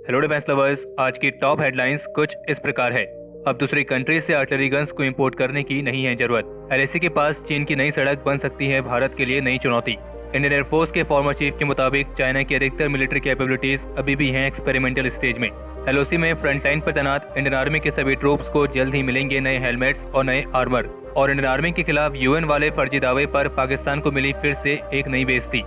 Hello defence lovers, आज की top headlines कुछ इस प्रकार है। अब दूसरी कंट्री से आर्टिलरी गन्स को इंपोर्ट करने की नहीं है जरूरत। एलएसी के पास चीन की नई सड़क बन सकती है भारत के लिए नई चुनौती। इंडियन एयरफोर्स के फॉर्मर चीफ के मुताबिक चाइना की अधिकतर मिलिट्री कैपेबिलिटीज अभी भी हैं एक्सपेरिमेंटल स्टेज में। एलओसी में फ्रंटलाइन पर तैनात इंडियन आर्मी के सभी ट्रूप्स को जल्द ही मिलेंगे नए हेलमेट्स और नए आर्मर। और इंडियन आर्मी के खिलाफ यूएन वाले फर्जी दावे पर पाकिस्तान को मिली फिर से एक नई बेइज्जती।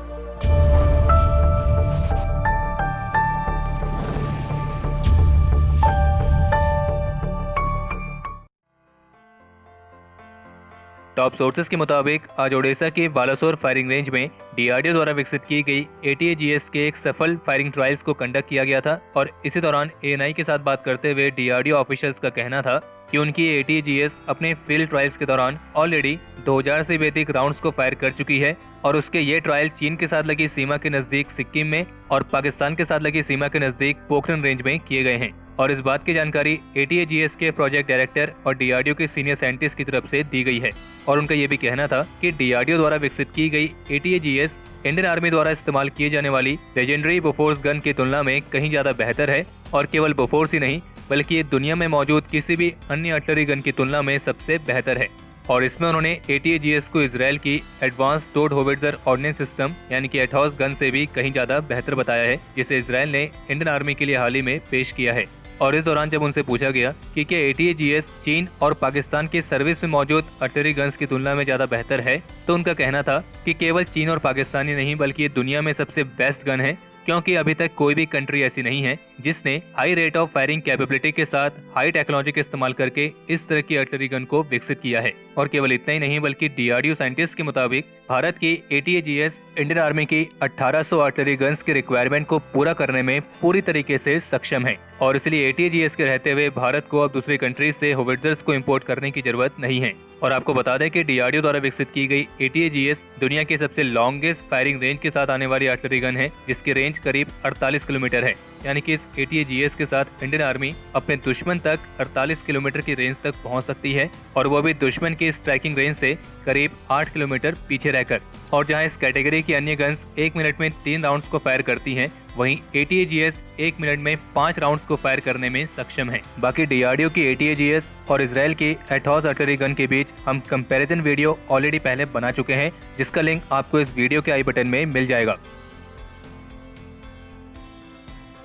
टॉप सोर्सेस के मुताबिक आज ओडिशा के बालासोर फायरिंग रेंज में डीआरडीओ द्वारा विकसित की गई एटीएजीएस के एक सफल फायरिंग ट्रायल्स को कंडक्ट किया गया था। और इसी दौरान एएनआई के साथ बात करते हुए डीआरडीओ ऑफिशियल्स का कहना था कि उनकी एटीएजीएस अपने फील्ड ट्रायल्स के दौरान ऑलरेडी 2000 से भी अधिक राउंड्स को फायर कर चुकी है। और उसके ये ट्रायल चीन के साथ लगी सीमा के नजदीक सिक्किम में और पाकिस्तान के साथ लगी सीमा के नजदीक पोखरन रेंज में किए गए हैं। और इस बात की जानकारी एटीएजीएस के प्रोजेक्ट डायरेक्टर और डीआरडीओ के सीनियर साइंटिस्ट की तरफ से दी गई है। और उनका ये भी कहना था कि डीआरडीओ द्वारा विकसित की गई एटीएजीएस इंडियन आर्मी द्वारा इस्तेमाल किए जाने वाली लेजेंडरी बोफोर्स गन की तुलना में कहीं ज्यादा बेहतर है। और केवल बोफोर्स ही नहीं बल्कि ये दुनिया में मौजूद किसी भी अन्य आर्टिलरी गन की तुलना में सबसे बेहतर है। और इसमें उन्होंने एटीएजीएस को इजराइल की advance towed howitzer ordnance system यानी कि एटॉस गन से भी कहीं ज्यादा बेहतर बताया है, जिसे इजराइल ने इंडियन आर्मी के लिए हाल ही में पेश किया है। और इस दौरान जब उनसे पूछा गया कि क्या एटीएजीएस चीन और पाकिस्तान की सर्विस में मौजूद आर्टिलरी गन्स की तुलना में ज्यादा बेहतर है, तो उनका कहना था कि केवल चीन और पाकिस्तान ही नहीं बल्कि ये दुनिया में सबसे बेस्ट गन है, क्योंकि अभी तक कोई भी कंट्री ऐसी नहीं है जिसने high rate of firing capability के साथ हाई टेक्नोलॉजी का इस्तेमाल करके इस तरह की आर्टिलरी गन को विकसित किया है। और केवल इतना ही नहीं बल्कि डीआरडीओ साइंटिस्ट के मुताबिक भारत की एटीएजीएस इंडियन आर्मी की 1800 आर्टिलरी गन्स के रिक्वायरमेंट को पूरा करने में पूरी तरीके से सक्षम है। और इसलिए एटीएजीएस के रहते हुए भारत को अब दूसरी कंट्री से होविट्जर्स को इम्पोर्ट करने की जरूरत नहीं है। और आपको बता दें कि डीआरडीओ द्वारा विकसित की गई एटीएजीएस दुनिया की सबसे लॉन्गेस्ट फायरिंग रेंज के साथ आने वाली आर्टिलरी गन है, जिसकी रेंज करीब 48 किलोमीटर है। यानी कि इस एटीएजीएस के साथ इंडियन आर्मी अपने दुश्मन तक 48 किलोमीटर की रेंज तक पहुंच सकती है, और वो भी दुश्मन की स्ट्राइकिंग रेंज से करीब 8 किलोमीटर पीछे रहकर। और जहां इस कैटेगरी की अन्य गन्स 1 मिनट में 3 राउंड्स को फायर करती हैं, वहीं एटीएजीएस 1 मिनट में 5 राउंड्स को फायर करने में सक्षम है। बाकी डीआरडीओ की एटीएजीएस और इजराइल की एटॉस आर्टिलरी गन के बीच हम कंपैरिजन वीडियो ऑलरेडी पहले बना चुके हैं, जिसका लिंक आपको इस वीडियो के आई बटन में मिल जाएगा।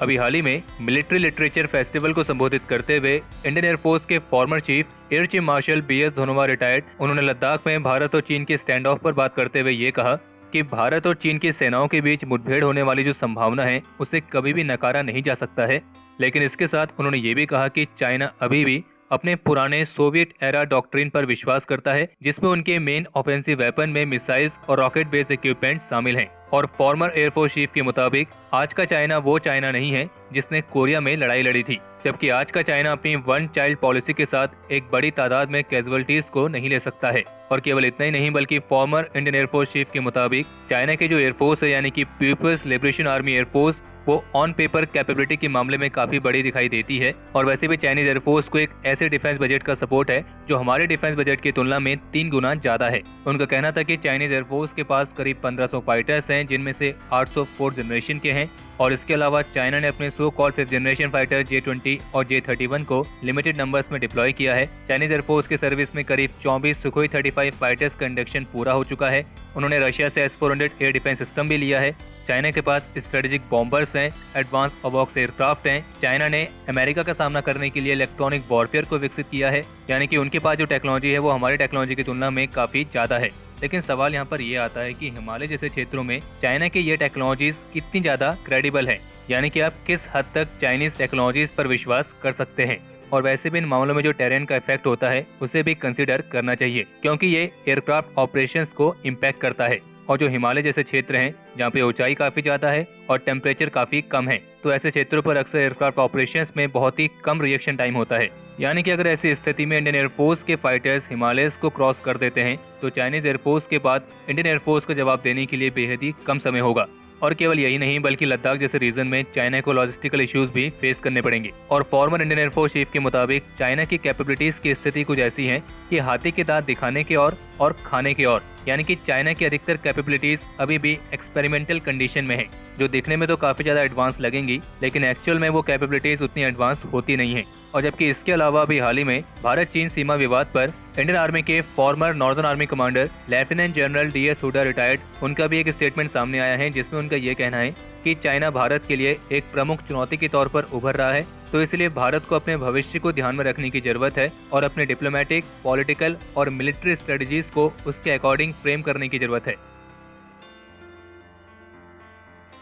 अभी हाल ही में मिलिट्री लिटरेचर फेस्टिवल को संबोधित करते हुए इंडियन एयरफोर्स के former chief air chief marshal BS Dhanoa retired, उन्होंने लद्दाख में भारत और चीन के स्टैंड ऑफ पर बात करते हुए ये कहा कि भारत और चीन की सेनाओं के बीच मुठभेड़ होने वाली जो संभावना है उसे कभी भी नकारा नहीं जा सकता है। लेकिन इसके साथ उन्होंने ये भी कहा कि चाइना अभी भी अपने पुराने सोवियत एरा डॉक्ट्रिन पर विश्वास करता है, जिसमें उनके मेन ऑफेंसिव वेपन में मिसाइल्स और रॉकेट बेस्ड इक्विपमेंट शामिल हैं। और फॉर्मर एयरफोर्स चीफ के मुताबिक आज का चाइना वो चाइना नहीं है जिसने कोरिया में लड़ाई लड़ी थी, जबकि आज का चाइना अपनी वन चाइल्ड पॉलिसी के साथ एक बड़ी तादाद में कैजुअलिटीज को नहीं ले सकता है। और केवल इतना ही नहीं बल्कि फॉर्मर इंडियन एयरफोर्स चीफ के मुताबिक चाइना की जो एयरफोर्स है यानी कि पीपल्स लिबरेशन आर्मी एयरफोर्स, वो ऑन पेपर कैपेबिलिटी के मामले में काफी बड़ी दिखाई देती है। और वैसे भी चाइनीज एयरफोर्स को एक ऐसे डिफेंस बजट का सपोर्ट है जो हमारे डिफेंस बजट की तुलना में 3 गुना ज्यादा है। उनका कहना था कि चाइनीज एयरफोर्स के पास करीब 1500 फाइटर्स हैं, जिनमें से 800 4th जनरेशन के हैं। और इसके अलावा चाइना ने अपने so called 5th generation fighter J-20 और J-31 को लिमिटेड नंबर्स में डिप्लॉय किया है। चाइनीज एयरफोर्स की सर्विस में करीब 24 सुखोई 35 फाइटर्स का इंडक्शन पूरा हो चुका है। उन्होंने रशिया से S-400 एयर डिफेंस सिस्टम भी लिया है। चाइना के पास स्ट्रेटेजिक बॉम्बर्स हैं, एडवांस अबॉक्स एयरक्राफ्ट हैं। चाइना ने अमेरिका का सामना करने के लिए इलेक्ट्रॉनिक वॉरफेयर को विकसित किया है, यानी कि उनके पास जो टेक्नोलॉजी है वो हमारी टेक्नोलॉजी की तुलना में काफी ज्यादा है। लेकिन सवाल यहाँ पर ये आता है कि हिमालय जैसे क्षेत्रों में चाइना की ये टेक्नोलॉजीज कितनी ज्यादा क्रेडिबल है, यानी कि आप किस हद तक चाइनीज टेक्नोलॉजीज पर विश्वास कर सकते हैं। और वैसे भी इन मामलों में जो टेरेन का इफेक्ट होता है उसे भी कंसीडर करना चाहिए, क्योंकि ये एयरक्राफ्ट ऑपरेशंस को इम्पैक्ट करता है। और जो हिमालय जैसे क्षेत्र हैं जहाँ पे ऊंचाई काफी ज्यादा है और टेम्परेचर काफी कम है, तो ऐसे क्षेत्रों पर अक्सर एयरक्राफ्ट ऑपरेशंस में बहुत ही कम रिएक्शन टाइम होता है। यानी कि अगर ऐसी स्थिति में इंडियन एयरफोर्स के फाइटर्स हिमालयस को क्रॉस कर देते हैं तो चाइनीज एयरफोर्स के बाद इंडियन एयरफोर्स को जवाब देने के लिए बेहद ही कम समय होगा। और केवल यही नहीं बल्कि लद्दाख जैसे रीजन में चाइना को लॉजिस्टिकल इश्यूज भी फेस करने पड़ेंगे। और फॉर्मर इंडियन एयरफोर्स चीफ के मुताबिक चाइना की कैपेबिलिटीज की स्थिति कुछ ऐसी है कि हाथी के दांत दिखाने के और खाने के और, यानी कि चाइना की अधिकतर कैपेबिलिटीज अभी भी एक्सपेरिमेंटल कंडीशन में है, जो दिखने में तो काफी ज्यादा एडवांस लगेंगी लेकिन एक्चुअल में वो कैपेबिलिटीज उतनी एडवांस होती नहीं है। और जबकि इसके अलावा अभी हाल ही में भारत चीन सीमा विवाद पर इंडियन आर्मी के former northern army commander lieutenant general DS Hooda retired, उनका भी एक स्टेटमेंट सामने आया है जिसमें उनका ये कहना है कि चाइना भारत के लिए एक प्रमुख चुनौती के तौर पर उभर रहा है, तो इसलिए भारत को अपने भविष्य को ध्यान में रखने की जरूरत है और अपने डिप्लोमेटिक, पॉलिटिकल और मिलिट्री स्ट्रेटजीज को उसके अकॉर्डिंग फ्रेम करने की जरूरत है।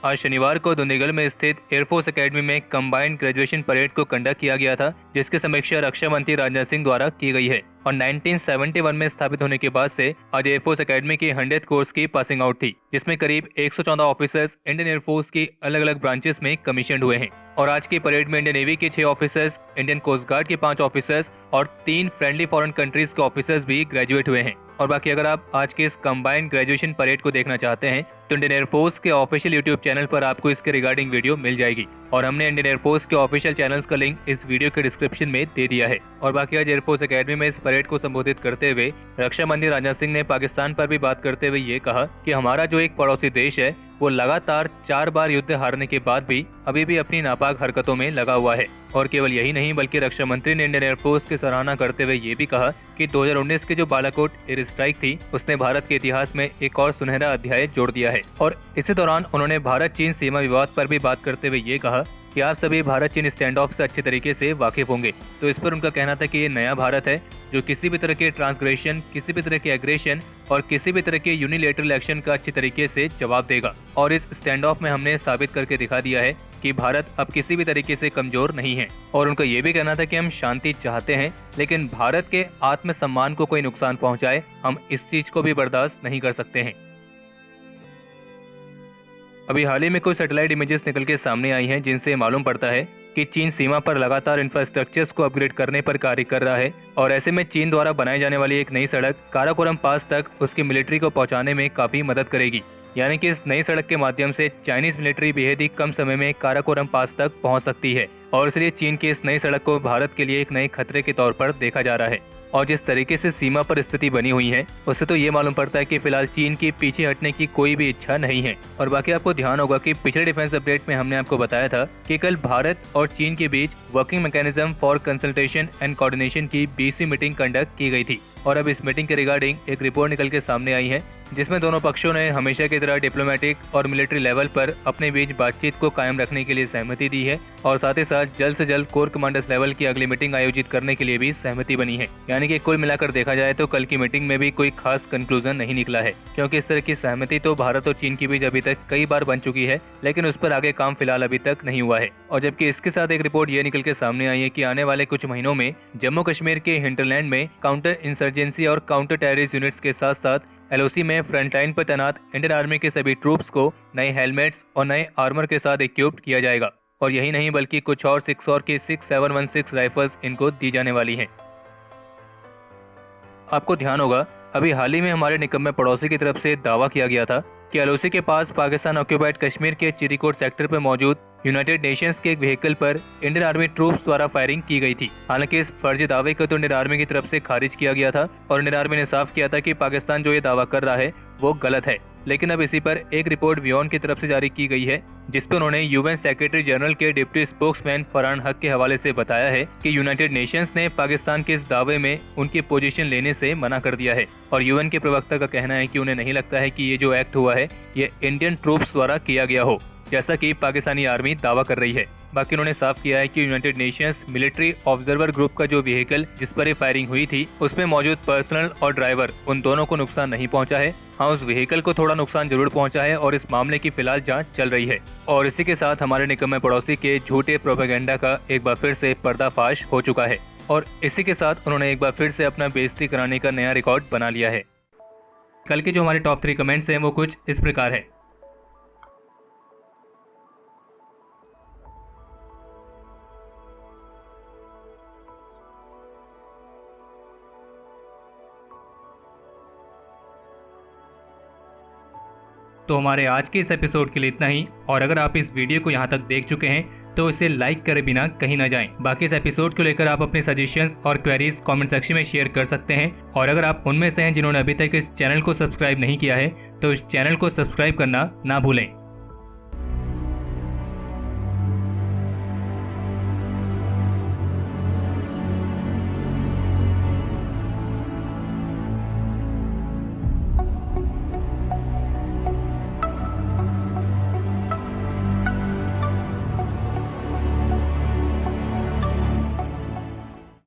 आज शनिवार को दुंडीगल में स्थित एयरफोर्स एकेडमी में कंबाइंड ग्रेजुएशन परेड को कंडक्ट किया गया था, जिसकी समीक्षा रक्षा मंत्री राजनाथ सिंह द्वारा की गई है। और 1971 में स्थापित होने के बाद से आज एयरफोर्स एकेडमी की 100th कोर्स की पासिंग आउट थी, जिसमें करीब 114 ऑफिसर्स इंडियन एयरफोर्स की अलग अलग ब्रांचेस में कमीशन हुए हैं। और आज की परेड में इंडियन नेवी के 6 ऑफिसर्स, इंडियन कोस्ट गार्ड के 5 ऑफिसर्स और 3 फ्रेंडली फॉरेन कंट्रीज के ऑफिसर्स भी ग्रेजुएट हुए हैं। और बाकी अगर आप आज के इस कंबाइंड ग्रेजुएशन परेड को देखना चाहते हैं तो इंडियन एयरफोर्स के ऑफिशियल यूट्यूब चैनल पर आपको इसके रिगार्डिंग वीडियो मिल जाएगी और हमने इंडियन एयरफोर्स के ऑफिशियल चैनल्स का लिंक इस वीडियो के डिस्क्रिप्शन में दे दिया है। और बाकी आज एयरफोर्स एकेडमी में इस परेड को संबोधित करते हुए रक्षा मंत्री राजनाथ सिंह ने पाकिस्तान पर भी बात करते हुए ये कहा कि हमारा जो एक पड़ोसी देश है वो लगातार 4 बार युद्ध हारने के बाद भी अभी भी अपनी नापाक हरकतों में लगा हुआ है। और केवल यही नहीं बल्कि रक्षा मंत्री ने इंडियन एयरफोर्स की सराहना करते हुए ये भी कहा कि 2019 की जो बालाकोट एयर स्ट्राइक थी उसने भारत के इतिहास में एक और सुनहरा अध्याय जोड़ दिया है। और इसी दौरान उन्होंने भारत चीन सीमा विवाद पर भी बात करते हुए ये कहा कि आप सभी भारत चीन स्टैंड ऑफ से अच्छे तरीके से वाकिफ होंगे। तो इस पर उनका कहना था कि ये नया भारत है जो किसी भी तरह के ट्रांसग्रेशन, किसी भी तरह के एग्रेशन और किसी भी तरह के यूनिलेटरल एक्शन का अच्छी तरीके से जवाब देगा। और इस स्टैंड ऑफ में हमने साबित करके दिखा दिया है कि भारत अब किसी भी तरीके से कमजोर नहीं है। और उनका ये भी कहना था कि हम शांति चाहते हैं लेकिन भारत के आत्मसम्मान को कोई नुकसान पहुंचाए हम इस चीज को भी बर्दाश्त नहीं कर सकते हैं। अभी हाल ही में कुछ सैटेलाइट इमेजेस निकल के सामने आई हैं जिनसे मालूम पड़ता है कि चीन सीमा पर लगातार इंफ्रास्ट्रक्चर्स को अपग्रेड करने पर कार्य कर रहा है और ऐसे में चीन द्वारा बनाई जाने वाली एक नई सड़क काराकोरम पास तक उसकी मिलिट्री को पहुंचाने में काफी मदद करेगी। यानी कि इस नई सड़क के माध्यम से चाइनीज मिलिट्री बेहद ही कम समय में काराकोरम पास तक पहुंच सकती है और इसलिए चीन की इस नई सड़क को भारत के लिए एक नए खतरे के तौर पर देखा जा रहा है। और जिस तरीके से सीमा पर स्थिति बनी हुई है उससे तो ये मालूम पड़ता है कि फिलहाल चीन की पीछे हटने की कोई भी इच्छा नहीं है। और बाकी आपको ध्यान होगा कि पिछले डिफेंस अपडेट में हमने आपको बताया था कि कल भारत और चीन के बीच working mechanism for consultation and coordination की 20वीं मीटिंग कंडक्ट की गई थी। और अब इस मीटिंग के रिगार्डिंग एक रिपोर्ट निकल के सामने आई है जिसमें दोनों पक्षों ने हमेशा की तरह डिप्लोमेटिक और मिलिट्री लेवल पर अपने बीच बातचीत को कायम रखने के लिए सहमति दी है और साथ ही साथ जल्द से जल्द कोर कमांडर्स लेवल की अगली मीटिंग आयोजित करने के लिए भी सहमति बनी है। यानी कि कुल मिलाकर देखा जाए तो कल की मीटिंग में भी कोई खास कंक्लूजन नहीं निकला है, क्योंकि इस तरह की सहमति तो भारत और चीन के बीच अभी तक कई बार बन चुकी है लेकिन उस पर आगे काम फिलहाल अभी तक नहीं हुआ है। और जबकि इसके साथ एक रिपोर्ट ये निकल के सामने आई है कि आने वाले कुछ महीनों में जम्मू कश्मीर के हिंटरलैंड में काउंटर इंसर्जेंसी और काउंटर टेररिस्ट यूनिट्स के साथ साथ LOC में फ्रंटलाइन पर तैनात इंडियन आर्मी के सभी ट्रूप्स को नए हेलमेट्स और नए आर्मर के साथ इक्विप्ड किया जाएगा। और यही नहीं बल्कि कुछ और 6 और की 6716 राइफल्स इनको दी जाने वाली हैं। आपको ध्यान होगा अभी हाल ही में हमारे निकम्मे पड़ोसी की तरफ से दावा किया गया था कि LOC के पास पाकिस्तान ऑक्यूपाइड कश्मीर के चिरीकोट सेक्टर पर मौजूद यूनाइटेड नेशंस के एक व्हीकल पर इंडियन आर्मी ट्रूप्स द्वारा फायरिंग की गई थी। हालांकि इस फर्जी दावे को तो इंडियन आर्मी की तरफ से खारिज किया गया था और इंडियन आर्मी ने साफ किया था कि पाकिस्तान जो ये दावा कर रहा है वो गलत है। लेकिन अब इसी पर एक रिपोर्ट वियोन की तरफ से जारी की गई है जिसपे उन्होंने UN सेक्रेटरी जनरल के डिप्टी स्पोक्समैन फरहान हक के हवाले से बताया है कि यूनाइटेड नेशंस ने पाकिस्तान के इस दावे में उनकी पोजीशन लेने से मना कर दिया है। और UN के प्रवक्ता का कहना है कि उन्हें नहीं लगता है कि ये जो एक्ट हुआ है ये इंडियन ट्रूप्स द्वारा किया गया हो, जैसा कि पाकिस्तानी आर्मी दावा कर रही है। बाकी उन्होंने साफ किया है कि United Nations military observer group का जो व्हीकल जिस पर ये फायरिंग हुई थी उसमें मौजूद पर्सनल और ड्राइवर उन दोनों को नुकसान नहीं पहुंचा है। हाँ, उस व्हीकल को थोड़ा नुकसान जरूर पहुंचा है और इस मामले की फिलहाल जांच चल रही है। और इसी के साथ हमारे निकम्मे पड़ोसी के झूठे प्रोपेगेंडा का एक बार फिर से पर्दाफाश हो चुका है और इसी के साथ उन्होंने एक बार फिर से अपना बेइज्जती कराने का नया रिकॉर्ड बना लिया है। कल के जो हमारे टॉप 3 कमेंट्स हैं वो कुछ इस प्रकार है। तो हमारे आज के इस एपिसोड के लिए इतना ही। और अगर आप इस वीडियो को यहाँ तक देख चुके हैं तो इसे लाइक करे बिना कहीं ना जाएं। बाकी इस एपिसोड को लेकर आप अपने सजेशंस और क्वेरीज कमेंट सेक्शन में शेयर कर सकते हैं। और अगर आप उनमें से हैं जिन्होंने अभी तक इस चैनल को सब्सक्राइब नहीं किया है तो इस चैनल को सब्सक्राइब करना ना भूलें।